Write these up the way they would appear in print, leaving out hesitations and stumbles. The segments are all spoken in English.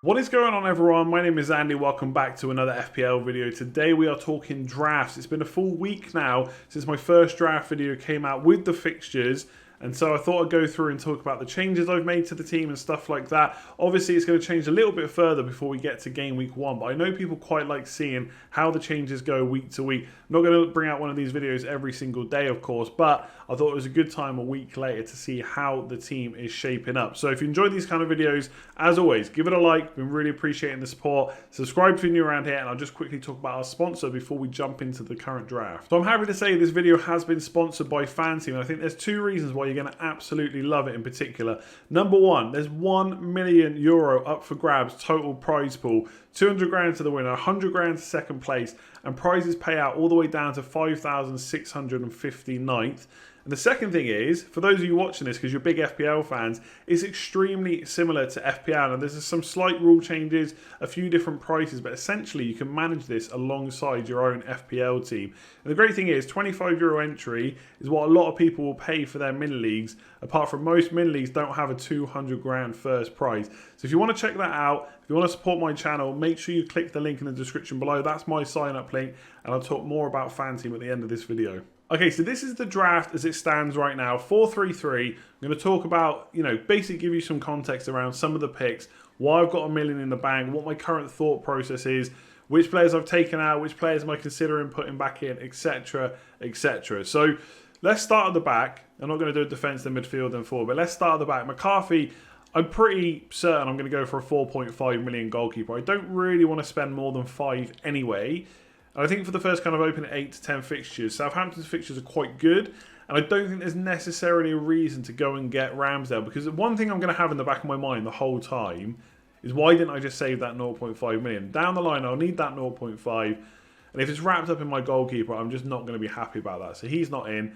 What is going on, everyone? My name is Andy. Welcome back to another FPL video. Today we are talking drafts. It's been a full week now since my first draft video came out with the fixtures. And so I thought I'd go through and talk about the changes I've made to the team and stuff like that. Obviously, it's going to change a little bit further before we get to game week 1. But I know people quite like seeing how the changes go week to week. I'm not going to bring out one of these videos every single day, of course. But I thought it was a good time a week later to see how the team is shaping up. So if you enjoy these kind of videos, as always, give it a like. Been really appreciating the support. Subscribe if you're new around here. And I'll just quickly talk about our sponsor before we jump into the current draft. So I'm happy to say this video has been sponsored by FanTeam. And I think there's two reasons why you're going to absolutely love it in particular. Number one, there's €1 million up for grabs, total prize pool. 200 grand to the winner, 100 grand to second place, and prizes pay out all the way down to 5,659th. And the second thing is, for those of you watching this, because you're big FPL fans, it's extremely similar to FPL. And there's some slight rule changes, a few different prices, but essentially you can manage this alongside your own FPL team. And the great thing is, €25 entry is what a lot of people will pay for their mini leagues, apart from most mini leagues don't have a 200 grand first prize. So if you want to check that out, if you want to support my channel, make sure you click the link in the description below. That's my sign up link, and I'll talk more about FanTeam at the end of this video. Okay, so this is the draft as it stands right now, 4-3-3. I'm going to talk about, basically give you some context around some of the picks, why I've got $1 million in the bank, what my current thought process is, which players I've taken out, which players am I considering putting back in, etc., etc. So let's start at the back. I'm not going to do a defence, then midfield, then forward, but let's start at the back. McCarthy, I'm pretty certain I'm going to go for a 4.5 million goalkeeper. I don't really want to spend more than 5 anyway. I think for the first kind of open 8 to 10 fixtures, Southampton's fixtures are quite good. And I don't think there's necessarily a reason to go and get Ramsdale. Because one thing I'm going to have in the back of my mind the whole time is why didn't I just save that 0.5 million? Down the line, I'll need that 0.5. And if it's wrapped up in my goalkeeper, I'm just not going to be happy about that. So he's not in.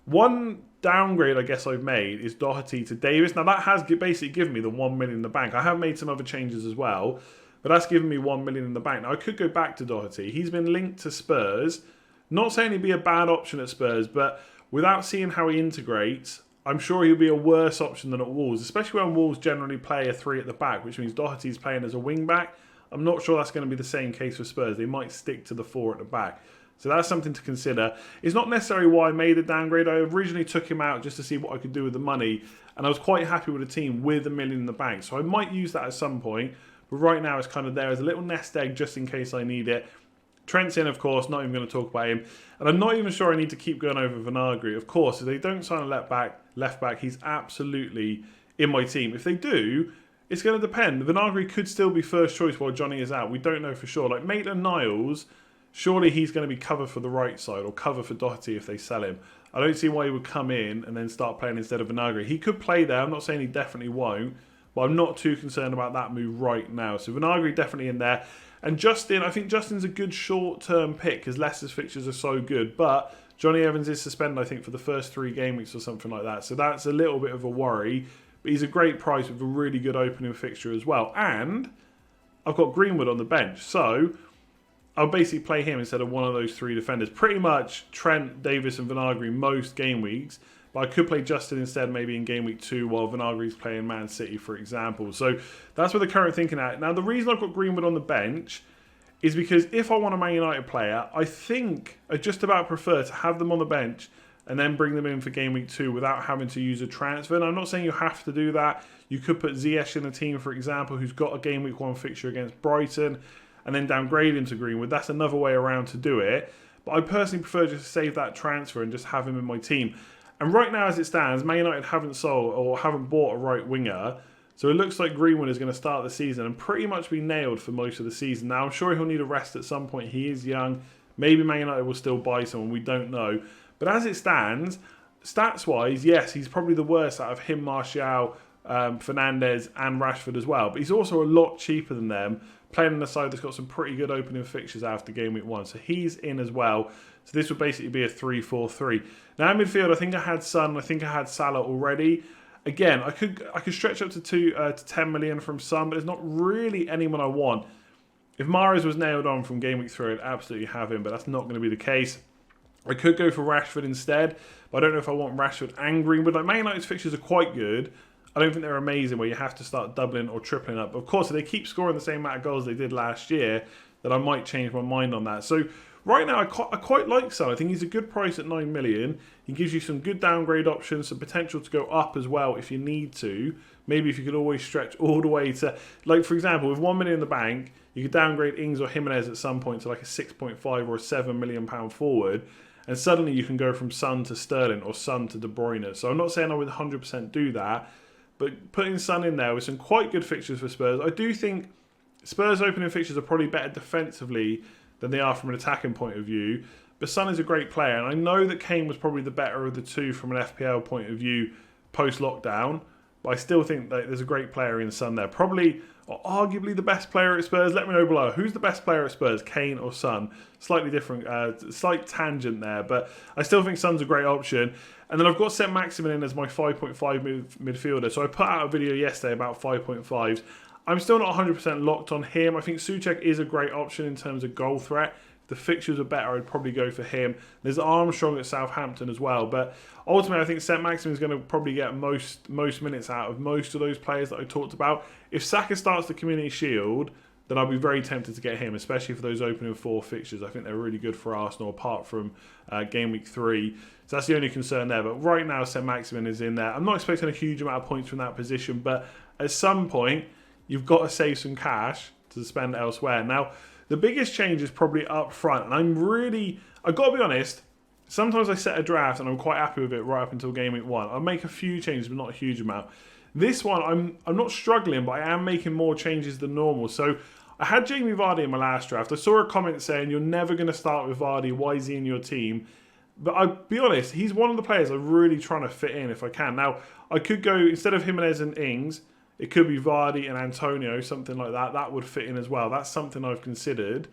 One downgrade I guess I've made is Doherty to Davis. Now that has basically given me the 1 million in the bank. I have made some other changes as well, but that's given me 1 million in the bank. Now I could go back to Doherty. He's been linked to Spurs. Not saying he'd be a bad option at Spurs, but without seeing how he integrates, I'm sure he'll be a worse option than at Wolves, especially when Wolves generally play a 3 at the back, which means Doherty's playing as a wing back. I'm not sure that's going to be the same case for Spurs. They might stick to the 4 at the back. So that's something to consider. It's not necessarily why I made a downgrade. I originally took him out just to see what I could do with the money. And I was quite happy with a team with $1 million in the bank. So I might use that at some point. But right now it's kind of there as a little nest egg just in case I need it. Trent's in, of course. Not even going to talk about him. And I'm not even sure I need to keep going over Vinagre. Of course, if they don't sign a left back, he's absolutely in my team. If they do, it's going to depend. Vinagre could still be first choice while Johnny is out. We don't know for sure. Like Maitland-Niles, surely he's going to be cover for the right side or cover for Doherty if they sell him. I don't see why he would come in and then start playing instead of Vinagre. He could play there. I'm not saying he definitely won't, but I'm not too concerned about that move right now. So Vinagre definitely in there. And Justin, I think Justin's a good short-term pick because Leicester's fixtures are so good. But Johnny Evans is suspended, I think, for the first 3 game weeks or something like that. So that's a little bit of a worry. But he's a great price with a really good opening fixture as well. And I've got Greenwood on the bench. So I'll basically play him instead of one of those 3 defenders. Pretty much Trent, Davis and Vinagre most game weeks. But I could play Justin instead maybe in game week 2 while Vinagre's playing Man City, for example. So that's where the current thinking at. Now, the reason I've got Greenwood on the bench is because if I want a Man United player, I think I just about prefer to have them on the bench and then bring them in for game week 2 without having to use a transfer. And I'm not saying you have to do that. You could put Ziyech in the team, for example, who's got a game week 1 fixture against Brighton, and then downgrade him to Greenwood. That's another way around to do it. But I personally prefer just to save that transfer and just have him in my team. And right now, as it stands, Man United haven't sold or haven't bought a right winger. So it looks like Greenwood is going to start the season and pretty much be nailed for most of the season. Now, I'm sure he'll need a rest at some point. He is young. Maybe Man United will still buy someone. We don't know. But as it stands, stats-wise, yes, he's probably the worst out of him, Martial, Fernandes and Rashford as well. But he's also a lot cheaper than them, playing on the side that's got some pretty good opening fixtures after game week 1. So he's in as well. So this would basically be a 3-4-3. Now in midfield, I think I had Son, I think I had Salah already. Again, I could stretch up to 10 million from Son, but there's not really anyone I want. If Mahrez was nailed on from game week 3, I'd absolutely have him, but that's not going to be the case. I could go for Rashford instead, but I don't know if I want Rashford and Greenwood. Like, Man United's fixtures are quite good. I don't think they're amazing where you have to start doubling or tripling up. Of course, if they keep scoring the same amount of goals they did last year, then I might change my mind on that. So right now, I quite like Son. I think he's a good price at 9 million. He gives you some good downgrade options, some potential to go up as well if you need to. Maybe if you could always stretch all the way to, like for example, with 1 million in the bank, you could downgrade Ings or Jimenez at some point to like a 6.5 or a 7 million pound forward, and suddenly you can go from Son to Sterling or Son to De Bruyne. So I'm not saying I would 100% do that, but putting Son in there with some quite good fixtures for Spurs, I do think Spurs' opening fixtures are probably better defensively than they are from an attacking point of view. But Son is a great player, and I know that Kane was probably the better of the two from an FPL point of view post-lockdown, but I still think that there's a great player in Son there. Probably, or arguably the best player at Spurs. Let me know below. Who's the best player at Spurs, Kane or Son? Slightly different, slight tangent there, but I still think Son's a great option. And then I've got St. Maximin in as my 5.5 midfielder. So I put out a video yesterday about 5.5s. I'm still not 100% locked on him. I think Souček is a great option in terms of goal threat. If the fixtures are better, I'd probably go for him. There's Armstrong at Southampton as well. But ultimately, I think St. Maximin is going to probably get most minutes out of most of those players that I talked about. If Saka starts the Community Shield, then I'll be very tempted to get him, especially for those opening 4 fixtures. I think they're really good for Arsenal, apart from game week 3. So that's the only concern there. But right now, St. Maximin is in there. I'm not expecting a huge amount of points from that position, but at some point, you've got to save some cash to spend elsewhere. Now, the biggest change is probably up front. And I've got to be honest, sometimes I set a draft and I'm quite happy with it right up until game week 1. I'll make a few changes, but not a huge amount. This one, I'm not struggling, but I am making more changes than normal. So I had Jamie Vardy in my last draft. I saw a comment saying, you're never going to start with Vardy. Why is he in your team? But I'll be honest, he's one of the players I'm really trying to fit in if I can. Now, I could go, instead of Jimenez and Ings, it could be Vardy and Antonio, something like that. That would fit in as well. That's something I've considered.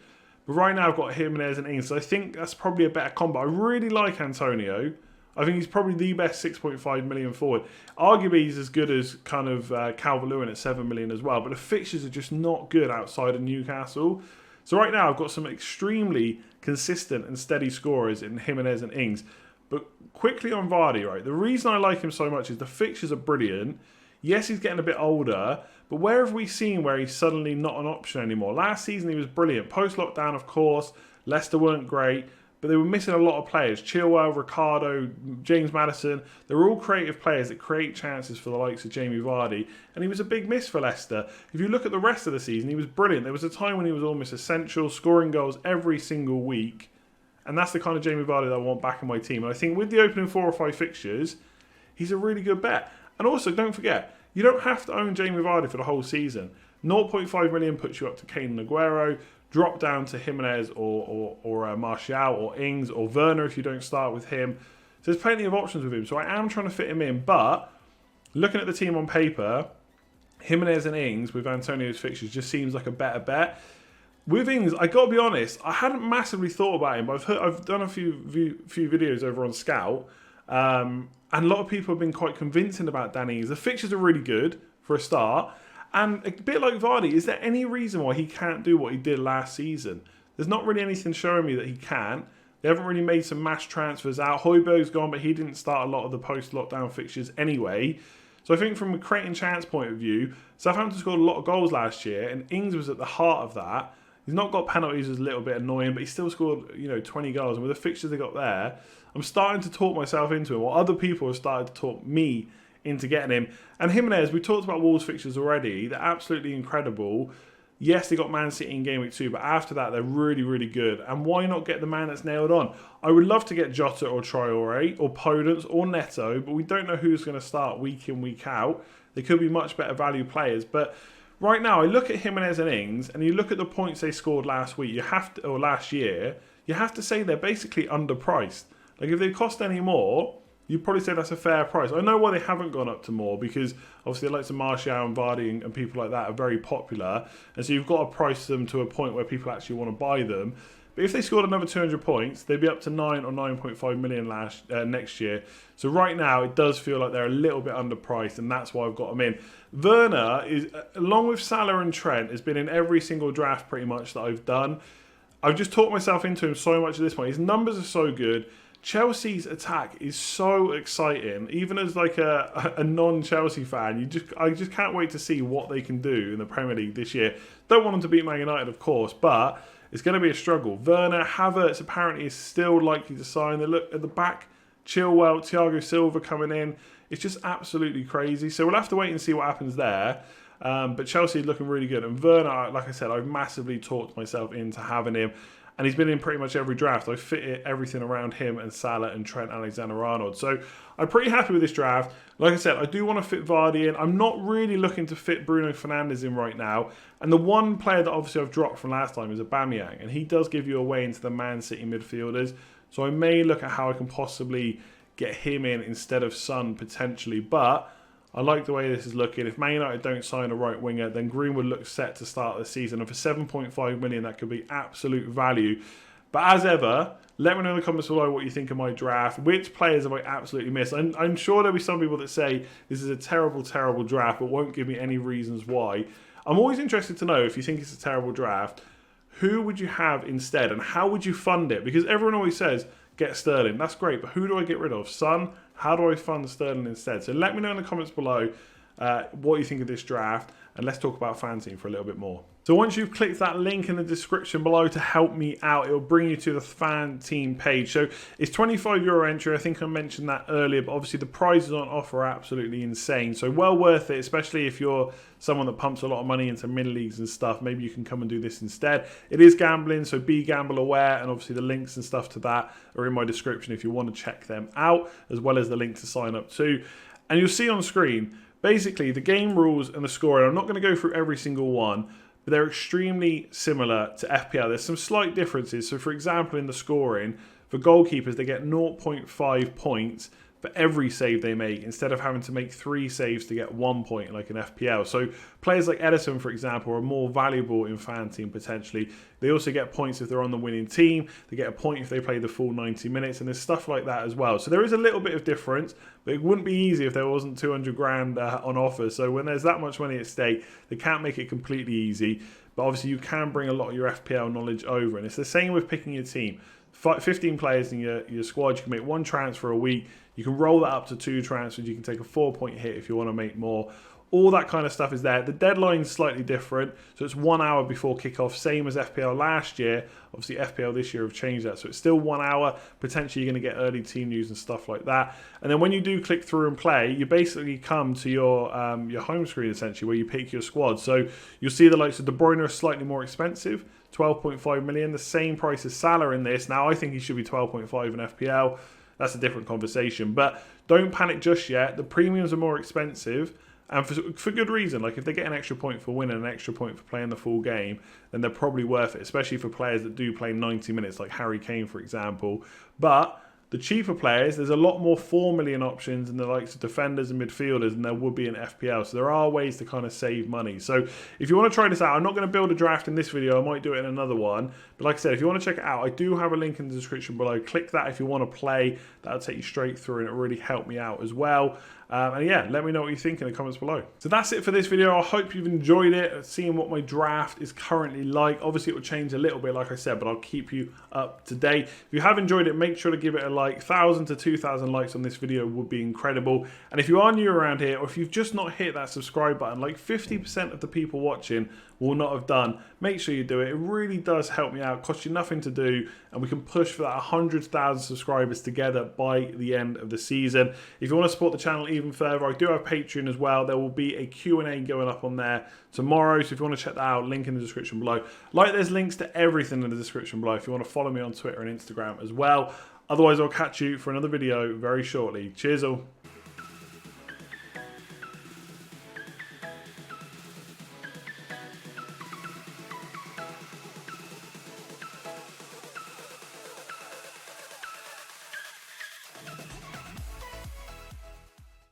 But right now I've got Jimenez and Ings, so I think that's probably a better combo. I really like Antonio. I think he's probably the best 6.5 million forward. Arguably he's as good as kind of Calvert-Lewin at 7 million as well. But the fixtures are just not good outside of Newcastle. So right now I've got some extremely consistent and steady scorers in Jimenez and Ings. But quickly on Vardy, right? The reason I like him so much is the fixtures are brilliant. Yes, he's getting a bit older, but where have we seen where he's suddenly not an option anymore? Last season he was brilliant. Post-lockdown, of course, Leicester weren't great, but they were missing a lot of players. Chilwell, Ricardo, James Maddison, they're all creative players that create chances for the likes of Jamie Vardy, and he was a big miss for Leicester. If you look at the rest of the season, he was brilliant. There was a time when he was almost essential, scoring goals every single week, and that's the kind of Jamie Vardy that I want back in my team. And I think with the opening 4 or 5 fixtures, he's a really good bet. And also, don't forget, you don't have to own Jamie Vardy for the whole season. 0.5 million puts you up to Kane and Aguero. Drop down to Jimenez or Martial or Ings or Werner if you don't start with him. So there's plenty of options with him. So I am trying to fit him in. But looking at the team on paper, Jimenez and Ings with Antonio's fixtures just seems like a better bet. With Ings, I got to be honest, I hadn't massively thought about him, but I've done a few videos over on Scout. And a lot of people have been quite convincing about Danny Ings. The fixtures are really good for a start. And a bit like Vardy, is there any reason why he can't do what he did last season? There's not really anything showing me that he can't. They haven't really made some mass transfers out. Højbjerg's gone, but he didn't start a lot of the post-lockdown fixtures anyway. So I think from a creating chance point of view, Southampton scored a lot of goals last year, and Ings was at the heart of that. He's not got penalties, it's a little bit annoying, but he still scored 20 goals. And with the fixtures they got there, I'm starting to talk myself into him, while other people have started to talk me into getting him. And Jimenez, we talked about Wolves fixtures already. They're absolutely incredible. Yes, they got Man City in game week 2, but after that, they're really, really good. And why not get the man that's nailed on? I would love to get Jota or Traore or Podence or Neto, but we don't know who's going to start week in, week out. They could be much better value players. But right now, I look at Jimenez and Ings, and you look at the points they scored last week, or last year, you have to say they're basically underpriced. Like, if they cost any more, you'd probably say that's a fair price. I know why they haven't gone up to more, because obviously the likes of Martial and Vardy and people like that are very popular. And so you've got to price them to a point where people actually want to buy them. But if they scored another 200 points, they'd be up to 9 or 9.5 million next year. So right now, it does feel like they're a little bit underpriced, and that's why I've got them in. Werner, is, along with Salah and Trent, has been in every single draft pretty much that I've done. I've just talked myself into him so much at this point. His numbers are so good. Chelsea's attack is so exciting. Even as like a non-Chelsea fan, I just can't wait to see what they can do in the Premier League this year. Don't want them to beat Man United, of course, but it's going to be a struggle. Werner, Havertz apparently is still likely to sign. They look at the back, Chilwell, Thiago Silva coming in. It's just absolutely crazy. So we'll have to wait and see what happens there. But Chelsea is looking really good. And Werner, like I said, I've massively talked myself into having him. And he's been in pretty much every draft. I fit everything around him and Salah and Trent Alexander-Arnold. So I'm pretty happy with this draft. Like I said, I do want to fit Vardy in. I'm not really looking to fit Bruno Fernandes in right now. And the one player that obviously I've dropped from last time is Aubameyang. And he does give you a way into the Man City midfielders. So I may look at how I can possibly get him in instead of Son potentially. But I like the way this is looking. If Man United don't sign a right winger, then Greenwood looks set to start the season. And for 7.5 million, that could be absolute value. But as ever, let me know in the comments below what you think of my draft. Which players have I absolutely missed? I'm sure there'll be some people that say this is a terrible, terrible draft, but won't give me any reasons why. I'm always interested to know if you think it's a terrible draft, who would you have instead? And how would you fund it? Because everyone always says, get Sterling. That's great, but who do I get rid of? Son? How do I fund Sterling instead? So let me know in the comments below what you think of this draft, and let's talk about FanTeam for a little bit more. So once you've clicked that link in the description below to help me out, it will bring you to the FanTeam page. So it's €25 entry. I think I mentioned that earlier, but obviously the prizes on offer are absolutely insane. So well worth it, especially if you're someone that pumps a lot of money into mini leagues and stuff. Maybe you can come and do this instead. It is gambling, so be gamble aware, and obviously the links and stuff to that are in my description if you want to check them out, as well as the link to sign up too. And you'll see on screen, basically the game rules and the scoring. I'm not going to go through every single one, but they're extremely similar to FPL. There's some slight differences. So for example, in the scoring, for goalkeepers, they get 0.5 points for every save they make, instead of having to make 3 saves to get 1 point like in FPL. So players like Edison, for example, are more valuable in FanTeam potentially. They also get points if they're on the winning team. They get a point if they play the full 90 minutes, and there's stuff like that as well. So there is a little bit of difference, but it wouldn't be easy if there wasn't 200 grand on offer. So when there's that much money at stake, they can't make it completely easy. But obviously you can bring a lot of your FPL knowledge over. And it's the same with picking your team. 15 players in your squad, you can make 1 transfer a week. You can roll that up to 2 transfers. You can take a 4-point hit if you want to make more. All that kind of stuff is there. The deadline's slightly different. So it's 1 hour before kickoff, same as FPL last year. Obviously FPL this year have changed that. So it's still 1 hour. Potentially you're going to get early team news and stuff like that. And then when you do click through and play, you basically come to your home screen essentially, where you pick your squad. So you'll see the likes of De Bruyne are slightly more expensive. 12.5 million, the same price as Salah in this. Now I think he should be 12.5 in FPL. That's a different conversation, but don't panic just yet. The premiums are more expensive, and for good reason. Like if they get an extra point for winning, an extra point for playing the full game, then they're probably worth it, especially for players that do play 90 minutes, like Harry Kane, for example. But the cheaper players, there's a lot more 4 million options in the likes of defenders and midfielders than there would be in FPL. So there are ways to kind of save money. So if you want to try this out, I'm not going to build a draft in this video. I might do it in another one. But like I said, if you want to check it out, I do have a link in the description below. Click that if you want to play. That'll take you straight through, and it'll really help me out as well. And yeah, let me know what you think in the comments below. So that's it for this video. I hope you've enjoyed it, seeing what my draft is currently like. Obviously, it will change a little bit, like I said, but I'll keep you up to date. If you have enjoyed it, make sure to give it a like. 1,000 to 2,000 likes on this video would be incredible. And if you are new around here, or if you've just not hit that subscribe button, like 50% of the people watching will not have done, make sure you do it. It really does help me out, costs you nothing to do, and we can push for that 100,000 subscribers together by the end of the season. If you want to support the channel even further, I do have Patreon as well. There will be a Q&A going up on there tomorrow, so if you want to check that out, link in the description below. Like, there's links to everything in the description below if you want to follow me on Twitter and Instagram as well. Otherwise, I'll catch you for another video very shortly. Cheers all.